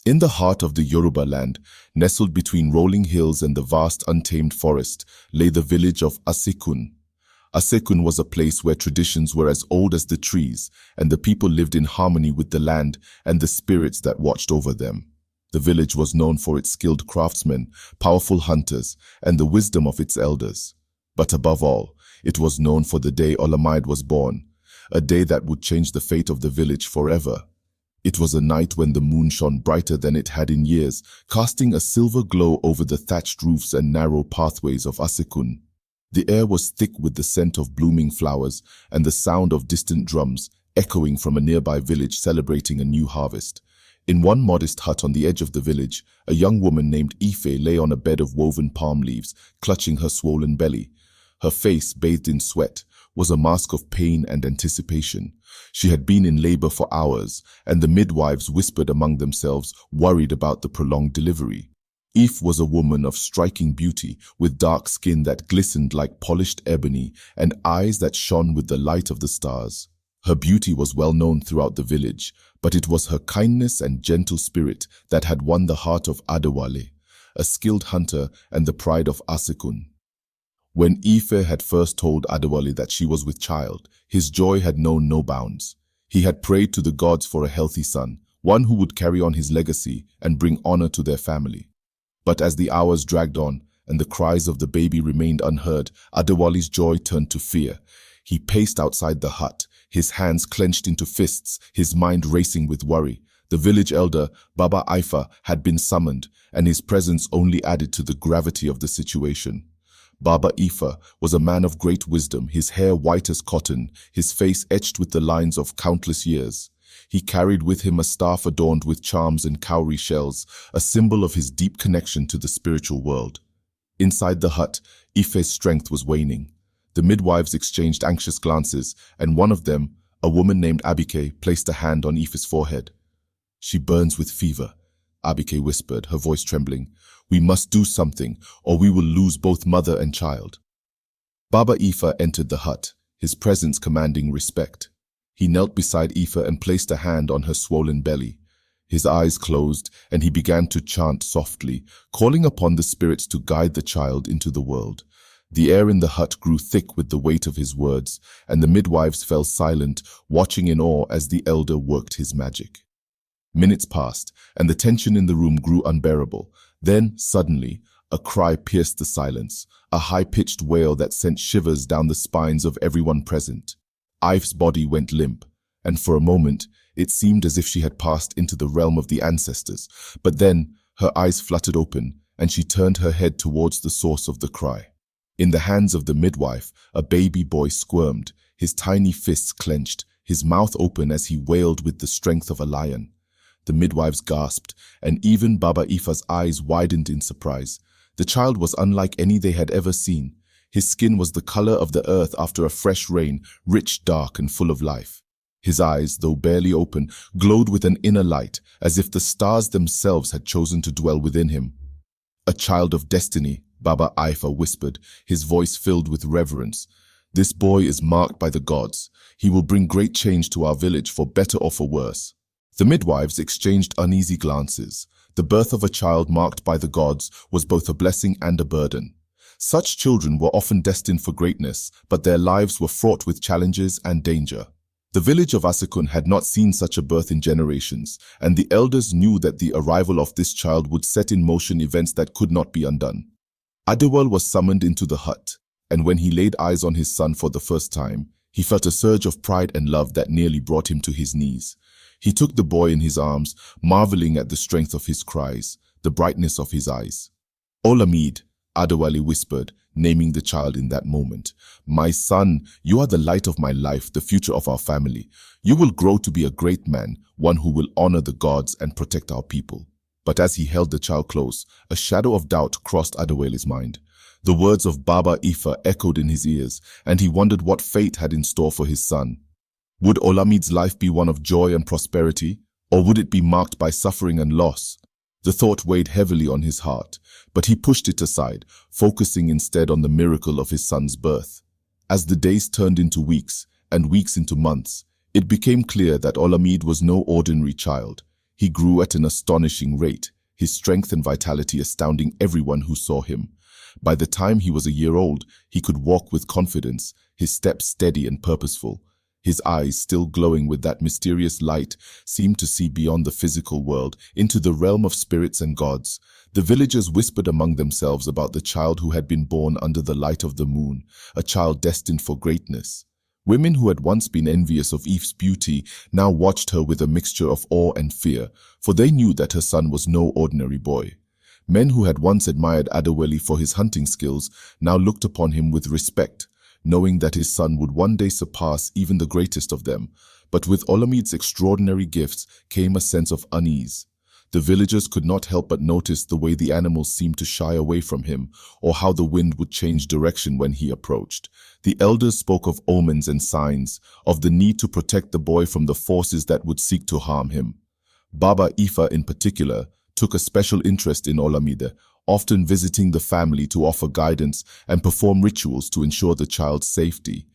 In the heart of the Yoruba land, nestled between rolling hills and the vast untamed forest, lay the village of Asekun. Asekun was a place where traditions were as old as the trees, and the people lived in harmony with the land and the spirits that watched over them. The village was known for its skilled craftsmen, powerful hunters, and the wisdom of its elders. But above all, it was known for the day Olamide was born, a day that would change the fate of the village forever. It was a night when the moon shone brighter than it had in years, casting a silver glow over the thatched roofs and narrow pathways of Asekun. The air was thick with the scent of blooming flowers and the sound of distant drums echoing from a nearby village celebrating a new harvest. In one modest hut on the edge of the village, a young woman named Ife lay on a bed of woven palm leaves, clutching her swollen belly. Her face, bathed in sweat, was a mask of pain and anticipation. She had been in labor for hours, and the midwives whispered among themselves, worried about the prolonged delivery. Eve was a woman of striking beauty, with dark skin that glistened like polished ebony and eyes that shone with the light of the stars. Her beauty was well known throughout the village, but it was her kindness and gentle spirit that had won the heart of Adewale, a skilled hunter and the pride of Asekun. When Ife had first told Adewale that she was with child, his joy had known no bounds. He had prayed to the gods for a healthy son, one who would carry on his legacy and bring honor to their family. But as the hours dragged on and the cries of the baby remained unheard, Adewale's joy turned to fear. He paced outside the hut, his hands clenched into fists, his mind racing with worry. The village elder, Baba Ifa, had been summoned, and his presence only added to the gravity of the situation. Baba Ifa was a man of great wisdom, his hair white as cotton, his face etched with the lines of countless years. He carried with him a staff adorned with charms and cowrie shells, a symbol of his deep connection to the spiritual world. Inside the hut, Ife's strength was waning. The midwives exchanged anxious glances, and one of them, a woman named Abike, placed a hand on Ife's forehead. "She burns with fever," Abike whispered, her voice trembling. "We must do something, or we will lose both mother and child." Baba Ifa entered the hut, his presence commanding respect. He knelt beside Ifa and placed a hand on her swollen belly. His eyes closed, and he began to chant softly, calling upon the spirits to guide the child into the world. The air in the hut grew thick with the weight of his words, and the midwives fell silent, watching in awe as the elder worked his magic. Minutes passed, and the tension in the room grew unbearable. Then, suddenly, a cry pierced the silence, a high-pitched wail that sent shivers down the spines of everyone present. Ife's body went limp, and for a moment, it seemed as if she had passed into the realm of the ancestors. But then, her eyes fluttered open, and she turned her head towards the source of the cry. In the hands of the midwife, a baby boy squirmed, his tiny fists clenched, his mouth open as he wailed with the strength of a lion. The midwives gasped, and even Baba Ifa's eyes widened in surprise. The child was unlike any they had ever seen. His skin was the color of the earth after a fresh rain, rich, dark, and full of life. His eyes, though barely open, glowed with an inner light, as if the stars themselves had chosen to dwell within him. "A child of destiny," Baba Ifa whispered, his voice filled with reverence. "This boy is marked by the gods. He will bring great change to our village, for better or for worse." The midwives exchanged uneasy glances. The birth of a child marked by the gods was both a blessing and a burden. Such children were often destined for greatness, but their lives were fraught with challenges and danger. The village of Asekun had not seen such a birth in generations, and the elders knew that the arrival of this child would set in motion events that could not be undone. Adewale was summoned into the hut, and when he laid eyes on his son for the first time, he felt a surge of pride and love that nearly brought him to his knees. He took the boy in his arms, marveling at the strength of his cries, the brightness of his eyes. "Olamide," Adewale whispered, naming the child in that moment. "My son, you are the light of my life, the future of our family. You will grow to be a great man, one who will honor the gods and protect our people." But as he held the child close, a shadow of doubt crossed Adewale's mind. The words of Baba Ifa echoed in his ears, and he wondered what fate had in store for his son. Would Olamide's life be one of joy and prosperity, or would it be marked by suffering and loss? The thought weighed heavily on his heart, but he pushed it aside, focusing instead on the miracle of his son's birth. As the days turned into weeks, and weeks into months, it became clear that Olamide was no ordinary child. He grew at an astonishing rate, his strength and vitality astounding everyone who saw him. By the time he was a year old, he could walk with confidence, his steps steady and purposeful. His eyes, still glowing with that mysterious light, seemed to see beyond the physical world into the realm of spirits and gods. The villagers whispered among themselves about the child who had been born under the light of the moon, a child destined for greatness. Women who had once been envious of Eve's beauty now watched her with a mixture of awe and fear, for they knew that her son was no ordinary boy. Men who had once admired Adewale for his hunting skills now looked upon him with respect, knowing that his son would one day surpass even the greatest of them. But with Olamide's extraordinary gifts came a sense of unease. The villagers could not help but notice the way the animals seemed to shy away from him, or how the wind would change direction when he approached. The elders spoke of omens and signs, of the need to protect the boy from the forces that would seek to harm him. Baba Ifa, in particular, took a special interest in Olamide, often visiting the family to offer guidance and perform rituals to ensure the child's safety.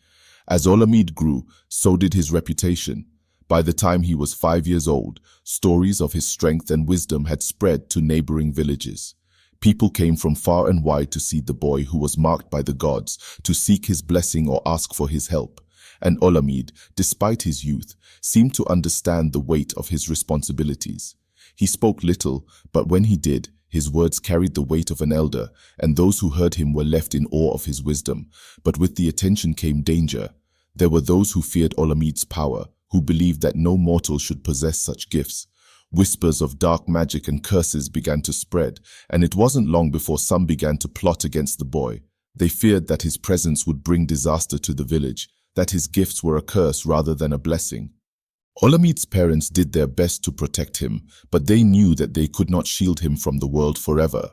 As Olamide grew, so did his reputation. By the time he was 5 years old, stories of his strength and wisdom had spread to neighboring villages. People came from far and wide to see the boy who was marked by the gods, to seek his blessing or ask for his help. And Olamide, despite his youth, seemed to understand the weight of his responsibilities. He spoke little, but when he did, his words carried the weight of an elder, and those who heard him were left in awe of his wisdom. But with the attention came danger. There were those who feared Olamide's power, who believed that no mortal should possess such gifts. Whispers of dark magic and curses began to spread, and it wasn't long before some began to plot against the boy. They feared that his presence would bring disaster to the village, that his gifts were a curse rather than a blessing. Olamide's parents did their best to protect him, but they knew that they could not shield him from the world forever.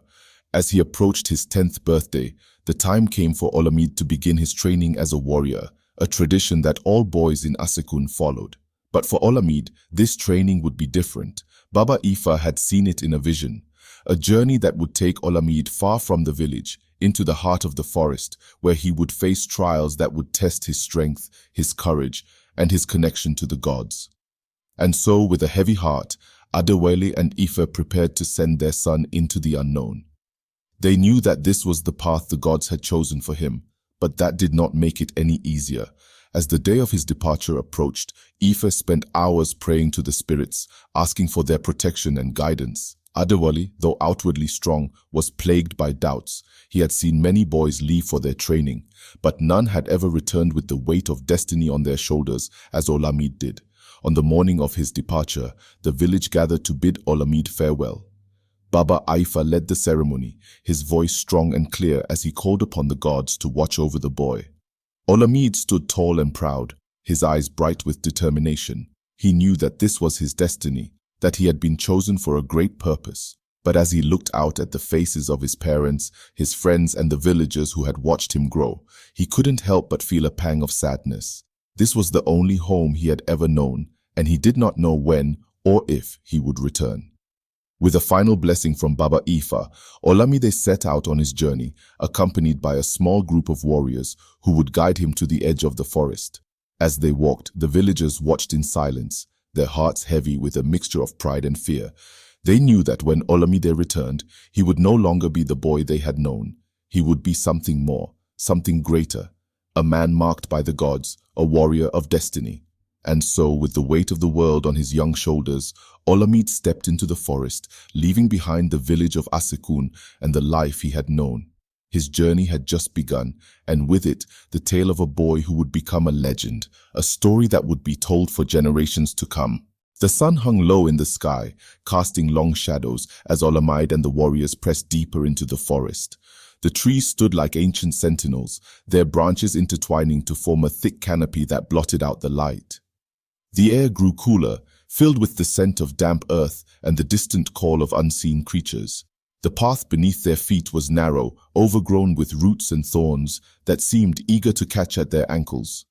As he approached his 10th birthday, the time came for Olamide to begin his training as a warrior, a tradition that all boys in Asekun followed. But for Olamide, this training would be different. Baba Ifa had seen it in a vision, a journey that would take Olamide far from the village, into the heart of the forest, where he would face trials that would test his strength, his courage, and his connection to the gods. And so, with a heavy heart, Adewale and Ifa prepared to send their son into the unknown. They knew that this was the path the gods had chosen for him, but that did not make it any easier. As the day of his departure approached, Ifa spent hours praying to the spirits, asking for their protection and guidance. Adewale, though outwardly strong, was plagued by doubts. He had seen many boys leave for their training, but none had ever returned with the weight of destiny on their shoulders as Olamide did. On the morning of his departure, the village gathered to bid Olamide farewell. Baba Ifa led the ceremony, his voice strong and clear as he called upon the gods to watch over the boy. Olamide stood tall and proud, his eyes bright with determination. He knew that this was his destiny, that he had been chosen for a great purpose. But as he looked out at the faces of his parents, his friends, and the villagers who had watched him grow, he couldn't help but feel a pang of sadness. This was the only home he had ever known, and he did not know when or if he would return. With a final blessing from Baba Ifa, Olamide set out on his journey, accompanied by a small group of warriors who would guide him to the edge of the forest. As they walked, the villagers watched in silence, their hearts heavy with a mixture of pride and fear. They knew that when Olamide returned, he would no longer be the boy they had known. He would be something more, something greater, a man marked by the gods, a warrior of destiny. And so, with the weight of the world on his young shoulders, Olamide stepped into the forest, leaving behind the village of Asekun and the life he had known. His journey had just begun, and with it, the tale of a boy who would become a legend, a story that would be told for generations to come. The sun hung low in the sky, casting long shadows as Olamide and the warriors pressed deeper into the forest. The trees stood like ancient sentinels, their branches intertwining to form a thick canopy that blotted out the light. The air grew cooler, filled with the scent of damp earth and the distant call of unseen creatures. The path beneath their feet was narrow, overgrown with roots and thorns that seemed eager to catch at their ankles.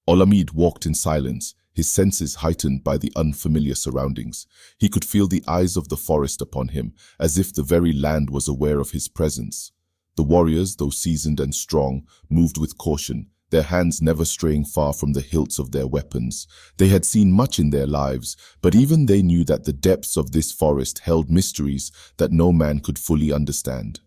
Olamide walked in silence, his senses heightened by the unfamiliar surroundings. He could feel the eyes of the forest upon him, as if the very land was aware of his presence. The warriors, though seasoned and strong, moved with caution, their hands never straying far from the hilts of their weapons. They had seen much in their lives, but even they knew that the depths of this forest held mysteries that no man could fully understand.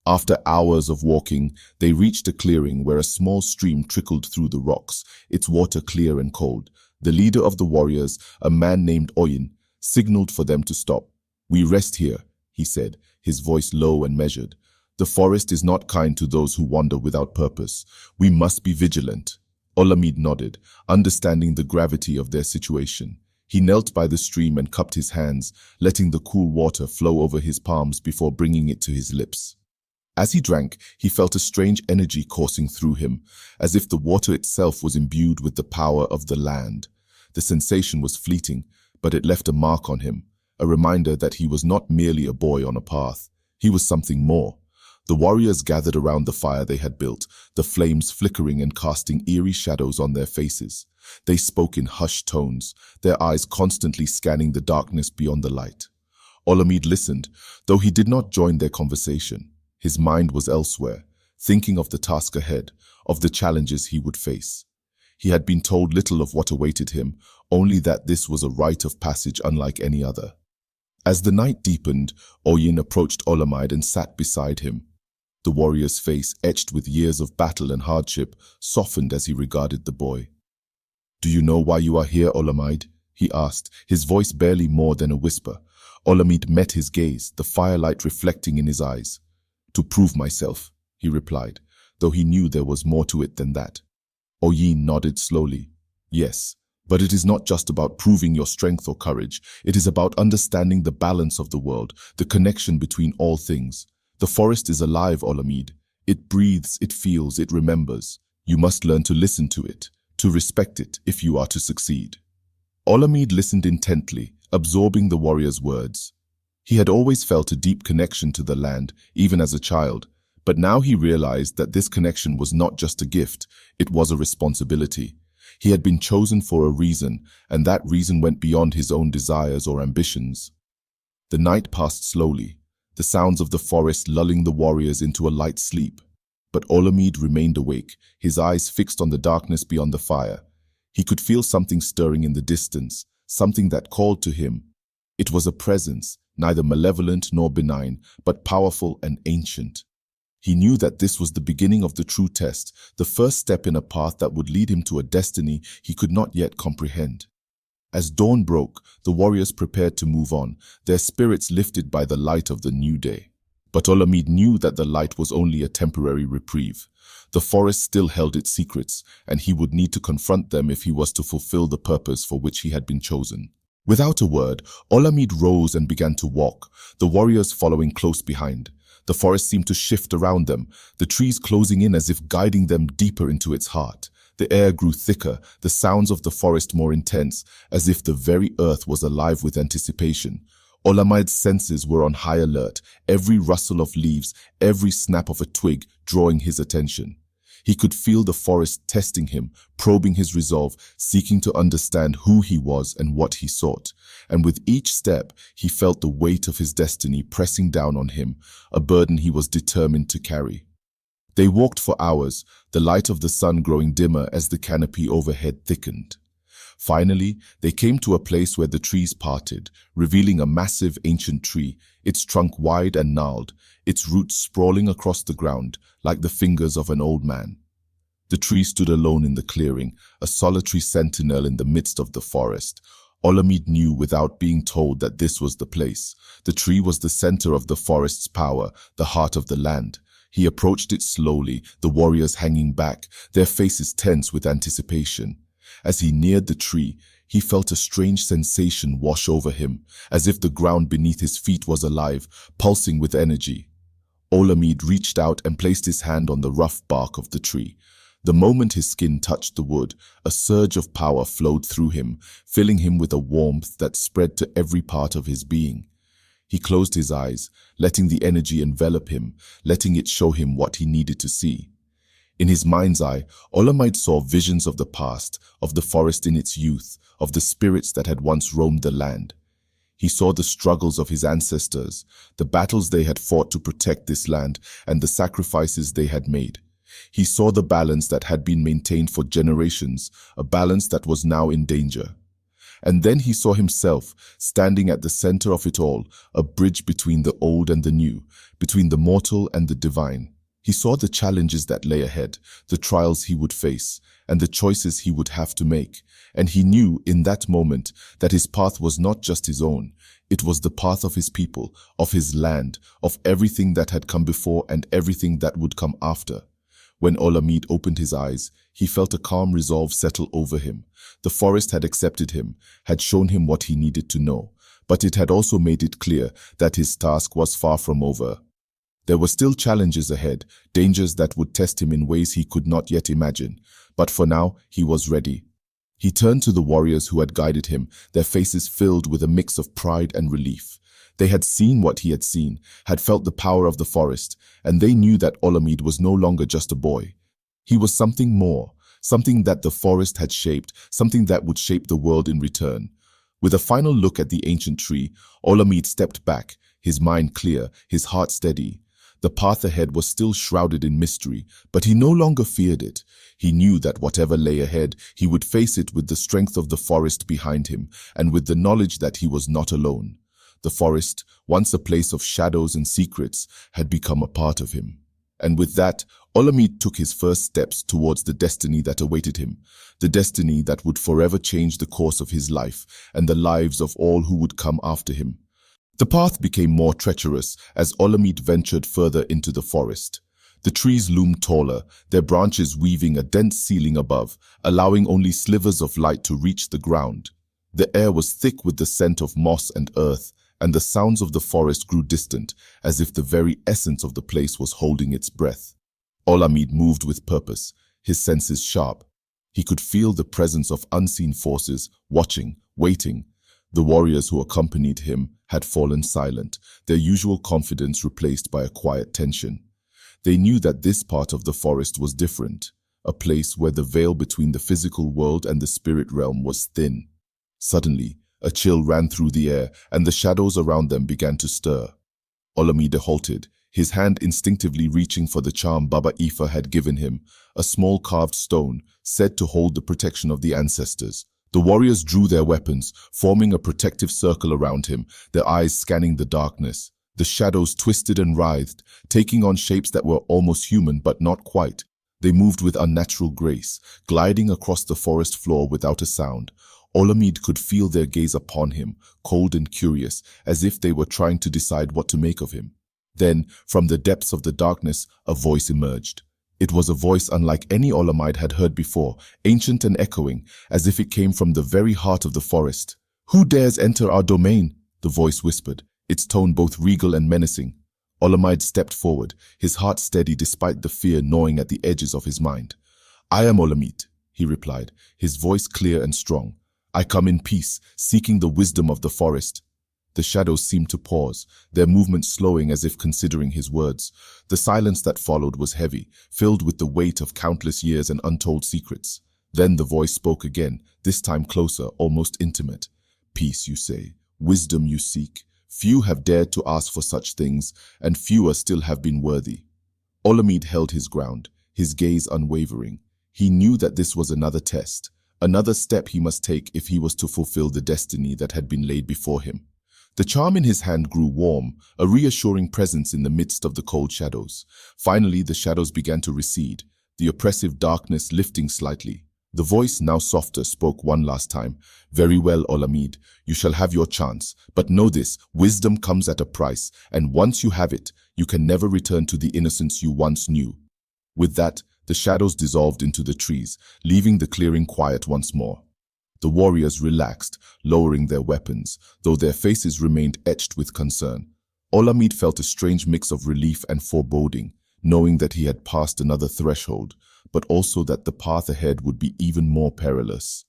After hours of walking, they reached a clearing where a small stream trickled through the rocks, its water clear and cold. The leader of the warriors, a man named Oyin, signaled for them to stop. "We rest here," he said, his voice low and measured. "The forest is not kind to those who wander without purpose. We must be vigilant." Olamide nodded, understanding the gravity of their situation. He knelt by the stream and cupped his hands, letting the cool water flow over his palms before bringing it to his lips. As he drank, he felt a strange energy coursing through him, as if the water itself was imbued with the power of the land. The sensation was fleeting, but it left a mark on him, a reminder that he was not merely a boy on a path. He was something more. The warriors gathered around the fire they had built, the flames flickering and casting eerie shadows on their faces. They spoke in hushed tones, their eyes constantly scanning the darkness beyond the light. Olamide listened, though he did not join their conversation. His mind was elsewhere, thinking of the task ahead, of the challenges he would face. He had been told little of what awaited him, only that this was a rite of passage unlike any other. As the night deepened, Oyin approached Olamide and sat beside him. The warrior's face, etched with years of battle and hardship, softened as he regarded the boy. "Do you know why you are here, Olamide?" he asked, his voice barely more than a whisper. Olamide met his gaze, the firelight reflecting in his eyes. "To prove myself," he replied, though he knew there was more to it than that. Oyin nodded slowly. "Yes, but it is not just about proving your strength or courage. It is about understanding the balance of the world, the connection between all things. The forest is alive, Olamide. It breathes, it feels, it remembers. You must learn to listen to it, to respect it if you are to succeed." Olamide listened intently, absorbing the warrior's words. He had always felt a deep connection to the land, even as a child, but now he realized that this connection was not just a gift, it was a responsibility. He had been chosen for a reason, and that reason went beyond his own desires or ambitions. The night passed slowly, the sounds of the forest lulling the warriors into a light sleep. But Olamide remained awake, his eyes fixed on the darkness beyond the fire. He could feel something stirring in the distance, something that called to him. It was a presence, neither malevolent nor benign, but powerful and ancient. He knew that this was the beginning of the true test, the first step in a path that would lead him to a destiny he could not yet comprehend. As dawn broke, the warriors prepared to move on, their spirits lifted by the light of the new day. But Olamide knew that the light was only a temporary reprieve. The forest still held its secrets, and he would need to confront them if he was to fulfill the purpose for which he had been chosen. Without a word, Olamide rose and began to walk, the warriors following close behind. The forest seemed to shift around them, the trees closing in as if guiding them deeper into its heart. The air grew thicker, the sounds of the forest more intense, as if the very earth was alive with anticipation. Olamide's senses were on high alert, every rustle of leaves, every snap of a twig drawing his attention. He could feel the forest testing him, probing his resolve, seeking to understand who he was and what he sought. And with each step, he felt the weight of his destiny pressing down on him, a burden he was determined to carry. They walked for hours, the light of the sun growing dimmer as the canopy overhead thickened. Finally, they came to a place where the trees parted, revealing a massive ancient tree, its trunk wide and gnarled, its roots sprawling across the ground like the fingers of an old man. The tree stood alone in the clearing, a solitary sentinel in the midst of the forest. Olamide knew without being told that this was the place. The tree was the center of the forest's power, the heart of the land. He approached it slowly, the warriors hanging back, their faces tense with anticipation. As he neared the tree, he felt a strange sensation wash over him, as if the ground beneath his feet was alive, pulsing with energy. Olamide reached out and placed his hand on the rough bark of the tree. The moment his skin touched the wood, a surge of power flowed through him, filling him with a warmth that spread to every part of his being. He closed his eyes, letting the energy envelop him, letting it show him what he needed to see. In his mind's eye, Olamide saw visions of the past, of the forest in its youth, of the spirits that had once roamed the land. He saw the struggles of his ancestors, the battles they had fought to protect this land, and the sacrifices they had made. He saw the balance that had been maintained for generations, a balance that was now in danger. And then he saw himself, standing at the center of it all, a bridge between the old and the new, between the mortal and the divine. He saw the challenges that lay ahead, the trials he would face, and the choices he would have to make. And he knew in that moment that his path was not just his own. It was the path of his people, of his land, of everything that had come before and everything that would come after. When Olamide opened his eyes, he felt a calm resolve settle over him. The forest had accepted him, had shown him what he needed to know, but it had also made it clear that his task was far from over. There were still challenges ahead, dangers that would test him in ways he could not yet imagine, but for now he was ready. He turned to the warriors who had guided him, their faces filled with a mix of pride and relief. They had seen what he had seen, had felt the power of the forest, and they knew that Olamide was no longer just a boy. He was something more, something that the forest had shaped, something that would shape the world in return. With a final look at the ancient tree, Olamide stepped back, his mind clear, his heart steady. The path ahead was still shrouded in mystery, but he no longer feared it. He knew that whatever lay ahead, he would face it with the strength of the forest behind him, and with the knowledge that he was not alone. The forest, once a place of shadows and secrets, had become a part of him. And with that, Olamide took his first steps towards the destiny that awaited him, the destiny that would forever change the course of his life and the lives of all who would come after him. The path became more treacherous as Olamide ventured further into the forest. The trees loomed taller, their branches weaving a dense ceiling above, allowing only slivers of light to reach the ground. The air was thick with the scent of moss and earth, and the sounds of the forest grew distant, as if the very essence of the place was holding its breath. Olamide moved with purpose, his senses sharp. He could feel the presence of unseen forces, watching, waiting. The warriors who accompanied him had fallen silent, their usual confidence replaced by a quiet tension. They knew that this part of the forest was different, a place where the veil between the physical world and the spirit realm was thin. Suddenly, a chill ran through the air, and the shadows around them began to stir. Olamide halted, his hand instinctively reaching for the charm Baba Ifa had given him, a small carved stone, said to hold the protection of the ancestors. The warriors drew their weapons, forming a protective circle around him, their eyes scanning the darkness. The shadows twisted and writhed, taking on shapes that were almost human but not quite. They moved with unnatural grace, gliding across the forest floor without a sound. Olamide could feel their gaze upon him, cold and curious, as if they were trying to decide what to make of him. Then, from the depths of the darkness, a voice emerged. It was a voice unlike any Olamide had heard before, ancient and echoing, as if it came from the very heart of the forest. "Who dares enter our domain?" the voice whispered, its tone both regal and menacing. Olamide stepped forward, his heart steady despite the fear gnawing at the edges of his mind. "I am Olamide," he replied, his voice clear and strong. "I come in peace, seeking the wisdom of the forest." The shadows seemed to pause, their movement slowing as if considering his words. The silence that followed was heavy, filled with the weight of countless years and untold secrets. Then the voice spoke again, this time closer, almost intimate. "Peace, you say. Wisdom you seek. Few have dared to ask for such things, and fewer still have been worthy." Olamide held his ground, his gaze unwavering. He knew that this was another test, another step he must take if he was to fulfill the destiny that had been laid before him. The charm in his hand grew warm, a reassuring presence in the midst of the cold shadows. Finally, the shadows began to recede, the oppressive darkness lifting slightly. The voice, now softer, spoke one last time. "Very well, Olamide, you shall have your chance. But know this, wisdom comes at a price, and once you have it, you can never return to the innocence you once knew." With that, the shadows dissolved into the trees, leaving the clearing quiet once more. The warriors relaxed, lowering their weapons, though their faces remained etched with concern. Olamide felt a strange mix of relief and foreboding, knowing that he had passed another threshold, but also that the path ahead would be even more perilous.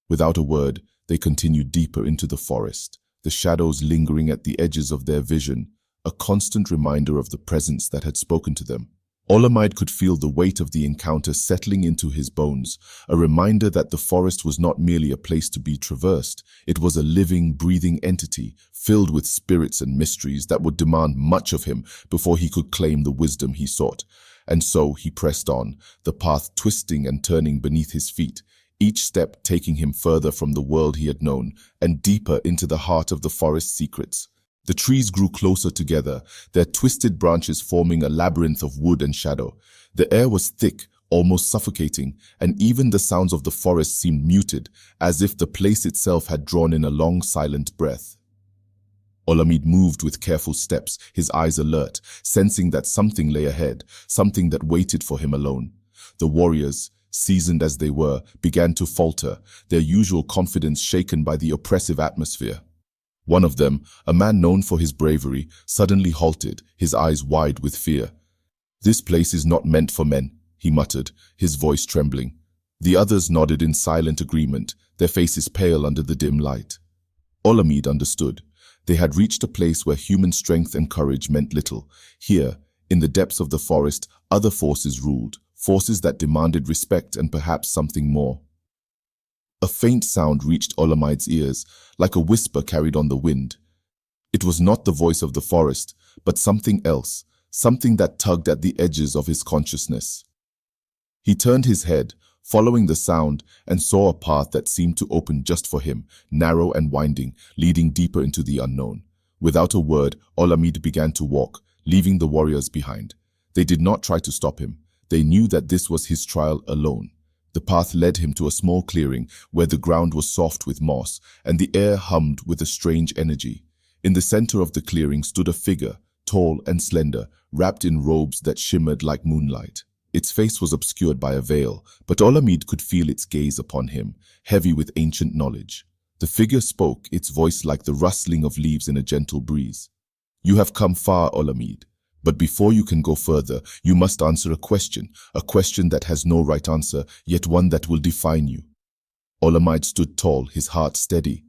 Without a word, they continued deeper into the forest, the shadows lingering at the edges of their vision, a constant reminder of the presence that had spoken to them. Olamide could feel the weight of the encounter settling into his bones, a reminder that the forest was not merely a place to be traversed. It was a living, breathing entity, filled with spirits and mysteries that would demand much of him before he could claim the wisdom he sought. And so he pressed on, the path twisting and turning beneath his feet, each step taking him further from the world he had known and deeper into the heart of the forest's secrets. The trees grew closer together, their twisted branches forming a labyrinth of wood and shadow. The air was thick, almost suffocating, and even the sounds of the forest seemed muted, as if the place itself had drawn in a long, silent breath. Olamide moved with careful steps, his eyes alert, sensing that something lay ahead, something that waited for him alone. The warriors, seasoned as they were, began to falter, their usual confidence shaken by the oppressive atmosphere. One of them, a man known for his bravery, suddenly halted, his eyes wide with fear. "This place is not meant for men," he muttered, his voice trembling. The others nodded in silent agreement, their faces pale under the dim light. Olamide understood. They had reached a place where human strength and courage meant little. Here, in the depths of the forest, other forces ruled, forces that demanded respect and perhaps something more. A faint sound reached Olamide's ears, like a whisper carried on the wind. It was not the voice of the forest, but something else, something that tugged at the edges of his consciousness. He turned his head, following the sound, and saw a path that seemed to open just for him, narrow and winding, leading deeper into the unknown. Without a word, Olamide began to walk, leaving the warriors behind. They did not try to stop him. They knew that this was his trial alone. The path led him to a small clearing where the ground was soft with moss and the air hummed with a strange energy. In the center of the clearing stood a figure, tall and slender, wrapped in robes that shimmered like moonlight. Its face was obscured by a veil, but Olamide could feel its gaze upon him, heavy with ancient knowledge. The figure spoke, its voice like the rustling of leaves in a gentle breeze. "You have come far, Olamide. But before you can go further, you must answer a question that has no right answer, yet one that will define you." Olamide stood tall, his heart steady.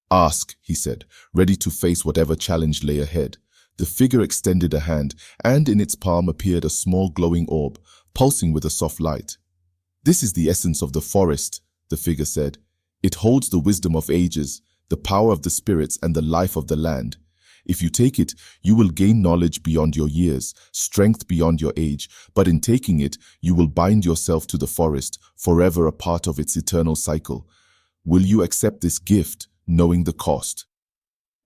"Ask," he said, ready to face whatever challenge lay ahead. The figure extended a hand, and in its palm appeared a small glowing orb, pulsing with a soft light. "This is the essence of the forest," the figure said. "It holds the wisdom of ages, the power of the spirits, and the life of the land. If you take it, you will gain knowledge beyond your years, strength beyond your age, but in taking it, you will bind yourself to the forest, forever a part of its eternal cycle. Will you accept this gift, knowing the cost?"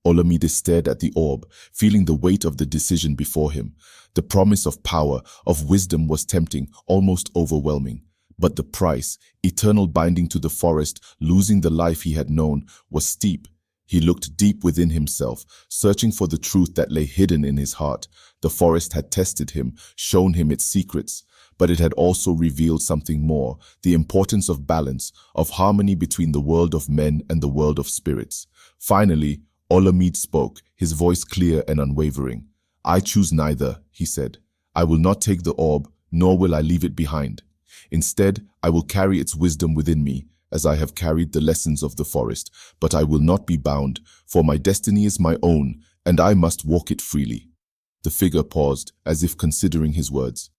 Olamide stared at the orb, feeling the weight of the decision before him. The promise of power, of wisdom was tempting, almost overwhelming. But the price, eternal binding to the forest, losing the life he had known, was steep. He looked deep within himself, searching for the truth that lay hidden in his heart. The forest had tested him, shown him its secrets, but it had also revealed something more, the importance of balance, of harmony between the world of men and the world of spirits. Finally, Olamide spoke, his voice clear and unwavering. "I choose neither," he said. "I will not take the orb, nor will I leave it behind. Instead, I will carry its wisdom within me, as I have carried the lessons of the forest, but I will not be bound, for my destiny is my own, and I must walk it freely." The figure paused, as if considering his words.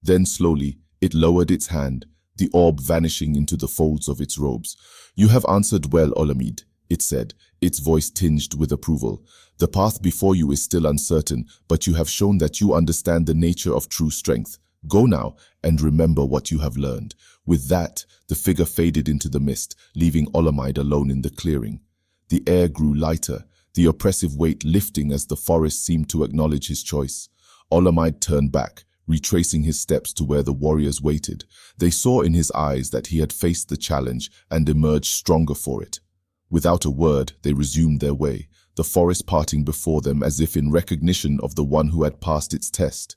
Then slowly, it lowered its hand, the orb vanishing into the folds of its robes. "You have answered well, Olamide," it said, its voice tinged with approval. "The path before you is still uncertain, but you have shown that you understand the nature of true strength. Go now, and remember what you have learned." With that, the figure faded into the mist, leaving Olamide alone in the clearing. The air grew lighter, the oppressive weight lifting as the forest seemed to acknowledge his choice. Olamide turned back, retracing his steps to where the warriors waited. They saw in his eyes that he had faced the challenge and emerged stronger for it. Without a word, they resumed their way, the forest parting before them as if in recognition of the one who had passed its test.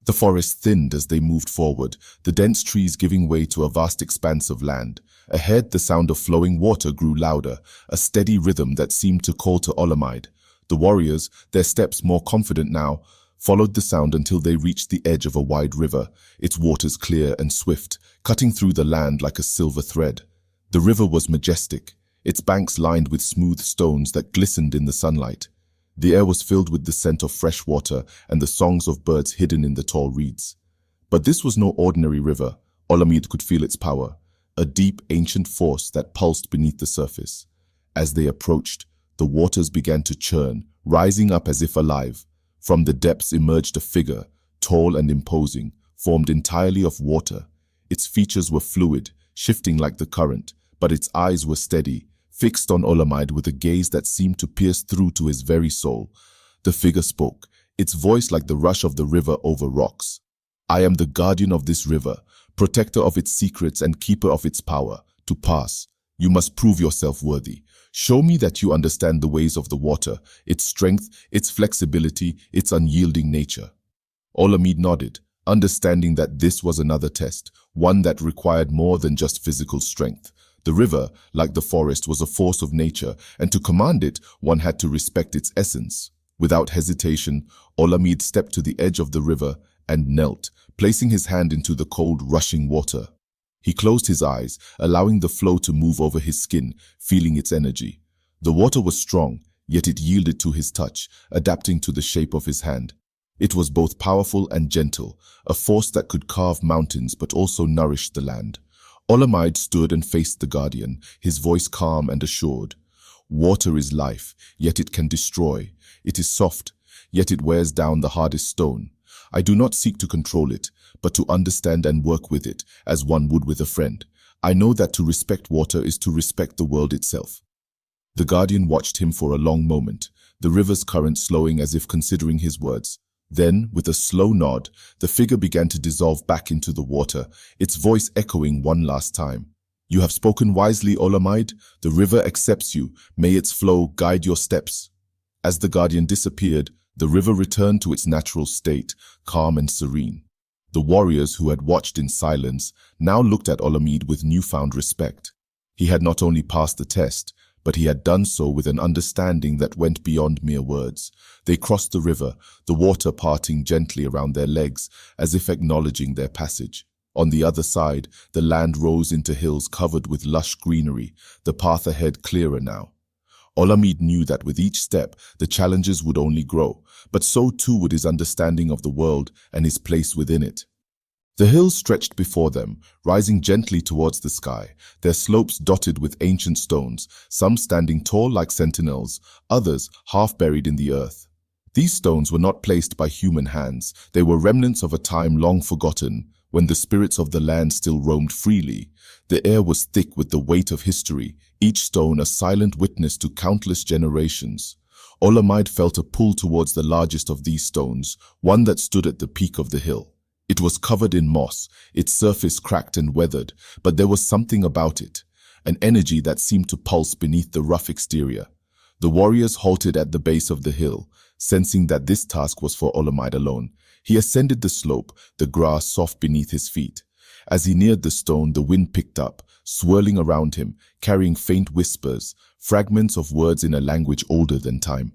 The forest thinned as they moved forward, the dense trees giving way to a vast expanse of land. Ahead, the sound of flowing water grew louder, a steady rhythm that seemed to call to Olamide. The warriors, their steps more confident now, followed the sound until they reached the edge of a wide river, its waters clear and swift, cutting through the land like a silver thread. The river was majestic, its banks lined with smooth stones that glistened in the sunlight. The air was filled with the scent of fresh water and the songs of birds hidden in the tall reeds. But this was no ordinary river. Olamide could feel its power, a deep, ancient force that pulsed beneath the surface. As they approached, the waters began to churn, rising up as if alive. From the depths emerged a figure, tall and imposing, formed entirely of water. Its features were fluid, shifting like the current, but its eyes were steady, fixed on Olamide with a gaze that seemed to pierce through to his very soul. The figure spoke, its voice like the rush of the river over rocks. "I am the guardian of this river, protector of its secrets and keeper of its power. To pass, you must prove yourself worthy. Show me that you understand the ways of the water, its strength, its flexibility, its unyielding nature." Olamide nodded, understanding that this was another test, one that required more than just physical strength. The river, like the forest, was a force of nature, and to command it, one had to respect its essence. Without hesitation, Olamide stepped to the edge of the river and knelt, placing his hand into the cold, rushing water. He closed his eyes, allowing the flow to move over his skin, feeling its energy. The water was strong, yet it yielded to his touch, adapting to the shape of his hand. It was both powerful and gentle, a force that could carve mountains but also nourish the land. Olamide stood and faced the guardian, his voice calm and assured. "Water is life, yet it can destroy. It is soft, yet it wears down the hardest stone. I do not seek to control it, but to understand and work with it, as one would with a friend. I know that to respect water is to respect the world itself." The guardian watched him for a long moment, the river's current slowing as if considering his words. Then, with a slow nod, the figure began to dissolve back into the water, its voice echoing one last time. "You have spoken wisely, Olamide. The river accepts you. May its flow guide your steps." As the guardian disappeared, the river returned to its natural state, calm and serene. The warriors who had watched in silence now looked at Olamide with newfound respect. He had not only passed the test, but he had done so with an understanding that went beyond mere words. They crossed the river, the water parting gently around their legs, as if acknowledging their passage. On the other side, the land rose into hills covered with lush greenery, the path ahead clearer now. Olamide knew that with each step, the challenges would only grow, but so too would his understanding of the world and his place within it. The hills stretched before them, rising gently towards the sky, their slopes dotted with ancient stones, some standing tall like sentinels, others half buried in the earth. These stones were not placed by human hands, they were remnants of a time long forgotten, when the spirits of the land still roamed freely. The air was thick with the weight of history, each stone a silent witness to countless generations. Olamide felt a pull towards the largest of these stones, one that stood at the peak of the hill. It was covered in moss, its surface cracked and weathered, but there was something about it, an energy that seemed to pulse beneath the rough exterior. The warriors halted at the base of the hill, sensing that this task was for Olamide alone. He ascended the slope, the grass soft beneath his feet. As he neared the stone, the wind picked up, swirling around him, carrying faint whispers, fragments of words in a language older than time.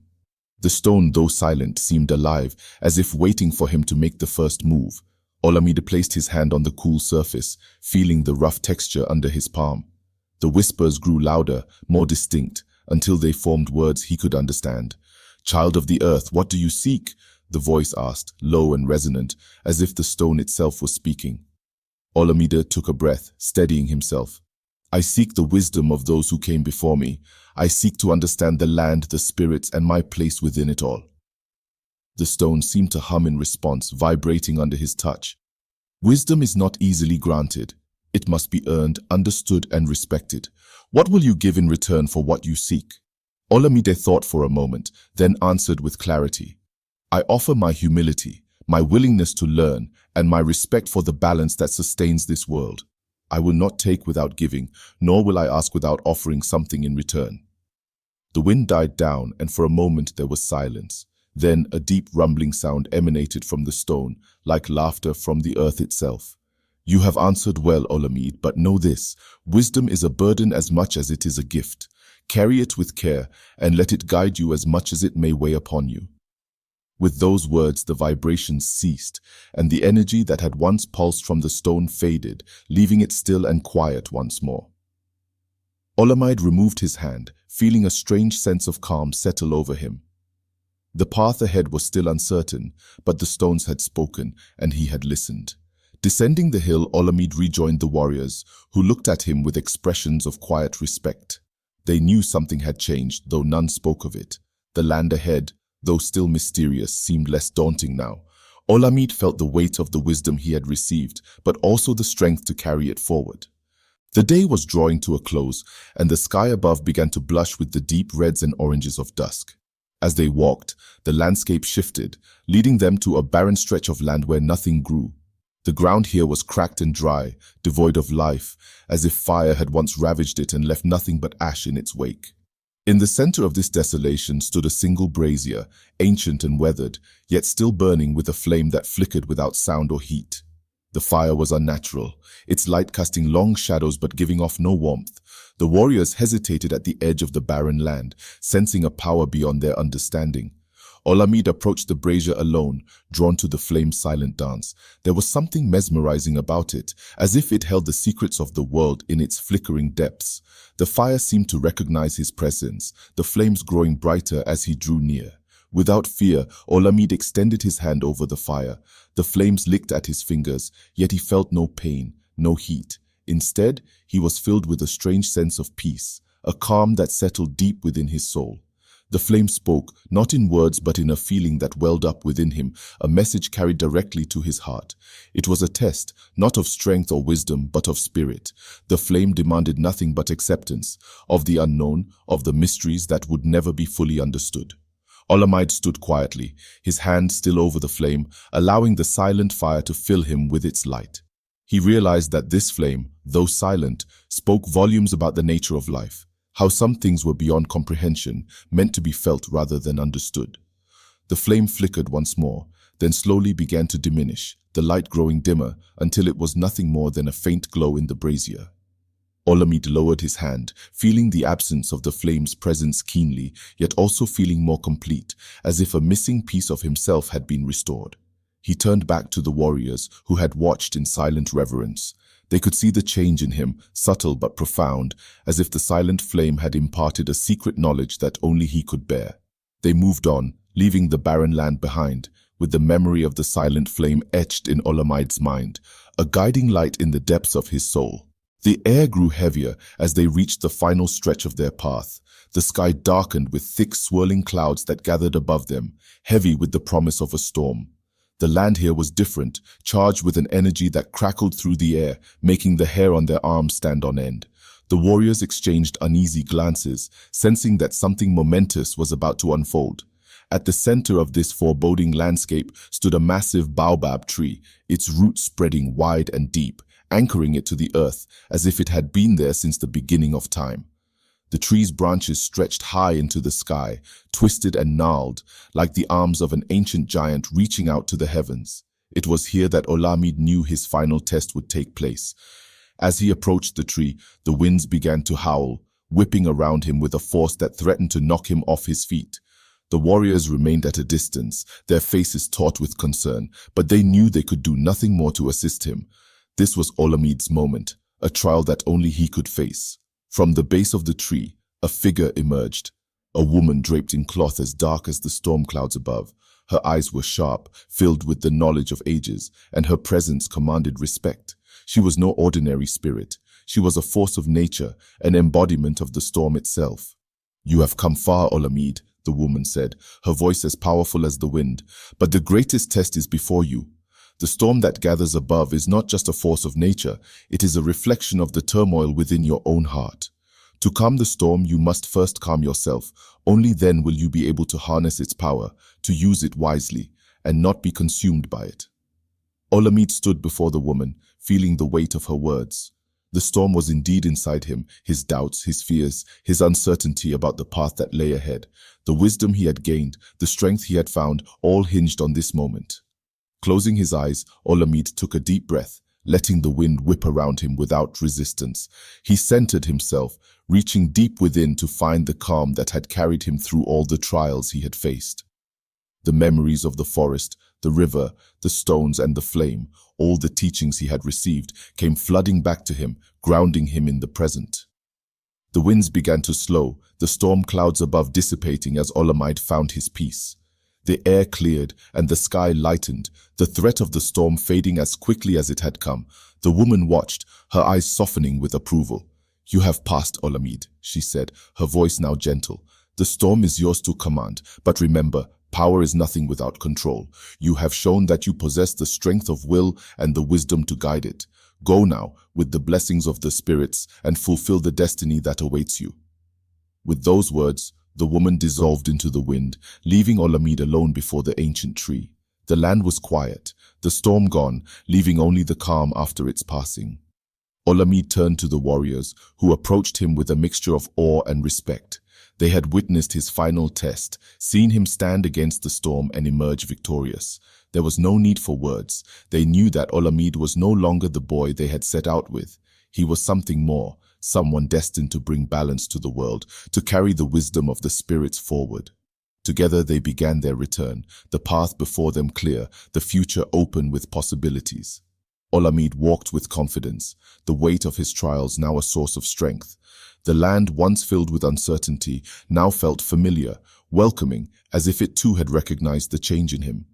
The stone, though silent, seemed alive, as if waiting for him to make the first move. Olamide placed his hand on the cool surface, feeling the rough texture under his palm. The whispers grew louder, more distinct, until they formed words he could understand. "Child of the earth, what do you seek?" the voice asked, low and resonant, as if the stone itself was speaking. Olamide took a breath, steadying himself. "I seek the wisdom of those who came before me. I seek to understand the land, the spirits, and my place within it all." The stone seemed to hum in response, vibrating under his touch. "Wisdom is not easily granted. It must be earned, understood, and respected. What will you give in return for what you seek?" Olamide thought for a moment, then answered with clarity. "I offer my humility, my willingness to learn, and my respect for the balance that sustains this world. I will not take without giving, nor will I ask without offering something in return." The wind died down, and for a moment there was silence. Then a deep rumbling sound emanated from the stone, like laughter from the earth itself. "You have answered well, Olamide, but know this: wisdom is a burden as much as it is a gift. Carry it with care, and let it guide you as much as it may weigh upon you." With those words, the vibrations ceased, and the energy that had once pulsed from the stone faded, leaving it still and quiet once more. Olamide removed his hand, feeling a strange sense of calm settle over him. The path ahead was still uncertain, but the stones had spoken, and he had listened. Descending the hill, Olamide rejoined the warriors, who looked at him with expressions of quiet respect. They knew something had changed, though none spoke of it. The land ahead, though still mysterious, seemed less daunting now. Olamide felt the weight of the wisdom he had received, but also the strength to carry it forward. The day was drawing to a close, and the sky above began to blush with the deep reds and oranges of dusk. As they walked, the landscape shifted, leading them to a barren stretch of land where nothing grew. The ground here was cracked and dry, devoid of life, as if fire had once ravaged it and left nothing but ash in its wake. In the center of this desolation stood a single brazier, ancient and weathered, yet still burning with a flame that flickered without sound or heat. The fire was unnatural, its light casting long shadows but giving off no warmth. The warriors hesitated at the edge of the barren land, sensing a power beyond their understanding. Olamide approached the brazier alone, drawn to the flame's silent dance. There was something mesmerizing about it, as if it held the secrets of the world in its flickering depths. The fire seemed to recognize his presence, the flames growing brighter as he drew near. Without fear, Olamide extended his hand over the fire. The flames licked at his fingers, yet he felt no pain, no heat. Instead, he was filled with a strange sense of peace, a calm that settled deep within his soul. The flame spoke, not in words but in a feeling that welled up within him, a message carried directly to his heart. It was a test, not of strength or wisdom, but of spirit. The flame demanded nothing but acceptance, of the unknown, of the mysteries that would never be fully understood. Olamide stood quietly, his hand still over the flame, allowing the silent fire to fill him with its light. He realized that this flame, though silent, spoke volumes about the nature of life. How some things were beyond comprehension, meant to be felt rather than understood. The flame flickered once more, then slowly began to diminish, the light growing dimmer until it was nothing more than a faint glow in the brazier. Olamide lowered his hand, feeling the absence of the flame's presence keenly, yet also feeling more complete, as if a missing piece of himself had been restored. He turned back to the warriors, who had watched in silent reverence. They could see the change in him, subtle but profound, as if the silent flame had imparted a secret knowledge that only he could bear. They moved on, leaving the barren land behind, with the memory of the silent flame etched in Olamide's mind, a guiding light in the depths of his soul. The air grew heavier as they reached the final stretch of their path. The sky darkened with thick swirling clouds that gathered above them, heavy with the promise of a storm. The land here was different, charged with an energy that crackled through the air, making the hair on their arms stand on end. The warriors exchanged uneasy glances, sensing that something momentous was about to unfold. At the center of this foreboding landscape stood a massive baobab tree, its roots spreading wide and deep, anchoring it to the earth as if it had been there since the beginning of time. The tree's branches stretched high into the sky, twisted and gnarled, like the arms of an ancient giant reaching out to the heavens. It was here that Olamide knew his final test would take place. As he approached the tree, the winds began to howl, whipping around him with a force that threatened to knock him off his feet. The warriors remained at a distance, their faces taut with concern, but they knew they could do nothing more to assist him. This was Olamide's moment, a trial that only he could face. From the base of the tree, a figure emerged, a woman draped in cloth as dark as the storm clouds above. Her eyes were sharp, filled with the knowledge of ages, and her presence commanded respect. She was no ordinary spirit. She was a force of nature, an embodiment of the storm itself. "You have come far, Olamide," the woman said, her voice as powerful as the wind. "But the greatest test is before you. The storm that gathers above is not just a force of nature, it is a reflection of the turmoil within your own heart. To calm the storm, you must first calm yourself. Only then will you be able to harness its power, to use it wisely, and not be consumed by it." Olamide stood before the woman, feeling the weight of her words. The storm was indeed inside him, his doubts, his fears, his uncertainty about the path that lay ahead. The wisdom he had gained, the strength he had found, all hinged on this moment. Closing his eyes, Olamide took a deep breath, letting the wind whip around him without resistance. He centered himself, reaching deep within to find the calm that had carried him through all the trials he had faced. The memories of the forest, the river, the stones, and the flame, all the teachings he had received, came flooding back to him, grounding him in the present. The winds began to slow, the storm clouds above dissipating as Olamide found his peace. The air cleared and the sky lightened, the threat of the storm fading as quickly as it had come. The woman watched, her eyes softening with approval. "You have passed, Olamide," she said, her voice now gentle. "The storm is yours to command, but remember, Power is nothing without control. You have shown that you possess the strength of will and the wisdom to guide it. Go now, with the blessings of the spirits, and fulfill the destiny that awaits you." With those words, the woman dissolved into the wind, leaving Olamide alone before the ancient tree. The land was quiet, the storm gone, leaving only the calm after its passing. Olamide turned to the warriors, who approached him with a mixture of awe and respect. They had witnessed his final test, seen him stand against the storm and emerge victorious. There was no need for words. They knew that Olamide was no longer the boy they had set out with. He was something more, someone destined to bring balance to the world, to carry the wisdom of the spirits forward. Together they began their return, the path before them clear, the future open with possibilities. Olamide walked with confidence, the weight of his trials now a source of strength. The land once filled with uncertainty now felt familiar, welcoming, as if it too had recognized the change in him.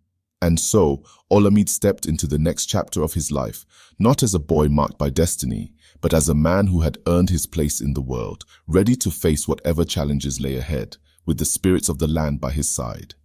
And so, Olamide stepped into the next chapter of his life, not as a boy marked by destiny, but as a man who had earned his place in the world, ready to face whatever challenges lay ahead, with the spirits of the land by his side.